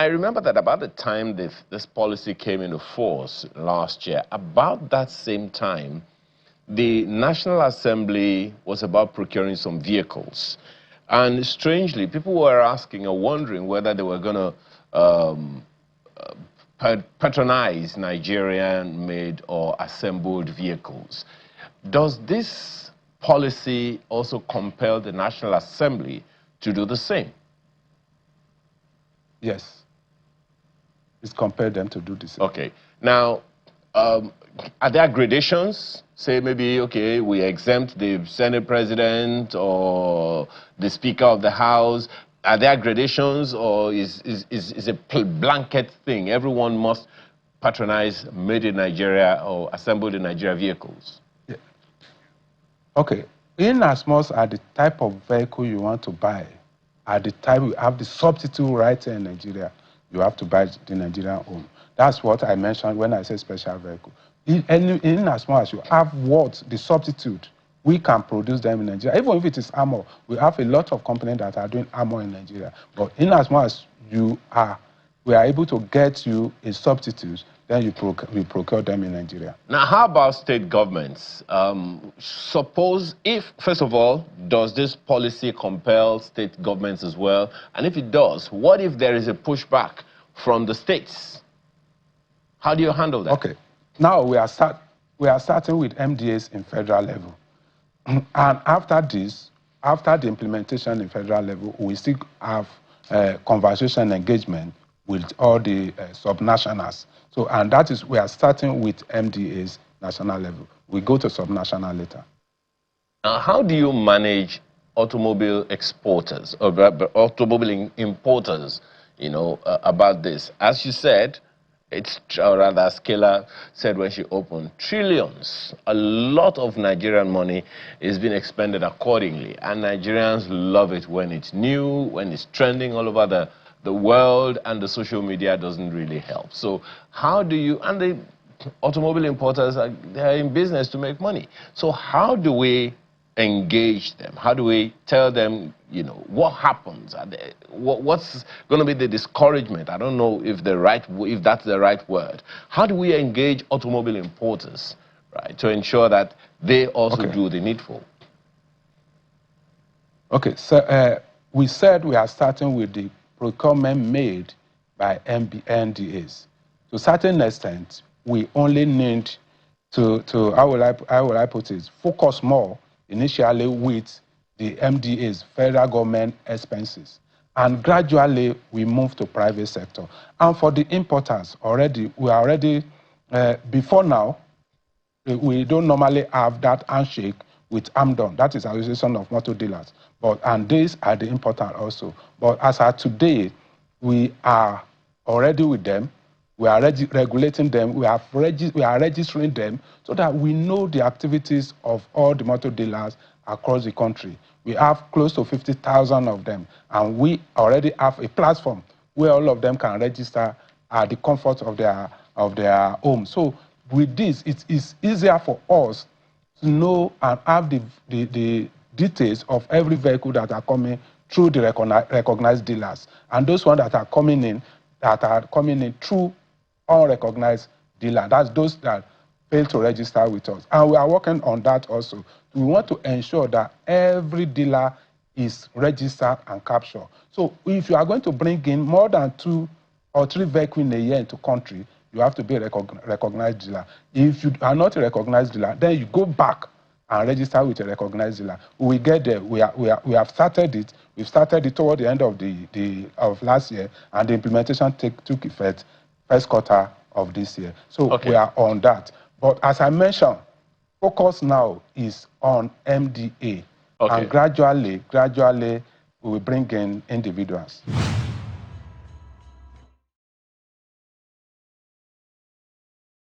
I remember that about the time this policy came into force last year, about that same time, the National Assembly was about procuring some vehicles. And strangely, people were asking or wondering whether they were going to patronize Nigerian-made or assembled vehicles. Does this policy also compel the National Assembly to do the same? Yes. It's compelled them to do the same. Okay. Now, are there gradations? Say maybe, okay, we exempt the Senate President or the Speaker of the House. Are there gradations, or is a blanket thing? Everyone must patronize made in Nigeria or assembled in Nigeria vehicles? Yeah. Okay. In as much as the type of vehicle you want to buy, at the time you have the substitute right in Nigeria, you have to buy the Nigerian own. That's what I mentioned when I said special vehicle. In as much as you have what the substitute, we can produce them in Nigeria. Even if it is armor, we have a lot of companies that are doing armor in Nigeria. But in as much as we are able to get you a substitute, then we procure them in Nigeria. Now, how about state governments? Suppose if, first of all, does this policy compel state governments as well? And if it does, what if there is a pushback from the states? How do you handle that? Okay. Now we are starting with MDAs in federal level. And after this, after the implementation in federal level, we still have conversation engagement with all the subnationals. So, and that is, we are starting with MDAs national level. We go to subnational later. How do you manage automobile exporters or automobile importers, about this? As you said, it's, or rather, Skela said when she opened, trillions, a lot of Nigerian money is being expended accordingly. And Nigerians love it when it's new, when it's trending all over the world, and the social media doesn't really help. So how do you, and the automobile importers, they're in business to make money. So how do we engage them? How do we tell them, what happens? What's going to be the discouragement? I don't know if that's the right word. How do we engage automobile importers, right, to ensure that they also do the needful? Okay, so we said we are starting with the procurement made by NDAs. To a certain extent, we only need to how will I put it, focus more initially with the MDAs, federal government expenses. And gradually, we move to private sector. And for the importers, before now, we don't normally have that handshake with AMDON, that is Association of Motor Dealers. And these are the importers also. But as of today, we are already with them. We are regulating them. We are registering them so that we know the activities of all the motor dealers across the country. We have close to 50,000 of them, and we already have a platform where all of them can register at the comfort of their home. So with this, it is easier for us to know and have the details of every vehicle that are coming through the recognized dealers, and those ones that are coming in through unrecognized dealer. That's those that fail to register with us. And we are working on that also. We want to ensure that every dealer is registered and captured. So if you are going to bring in more than 2 or 3 vehicles in a year into country, you have to be a recognized dealer. If you are not a recognized dealer, then you go back and register with a recognized dealer. We get there. We have started it. We've started it toward the end of last year, and the implementation took effect first quarter of this year. So we are on that. But as I mentioned, focus now is on MDA. And gradually, we will bring in individuals.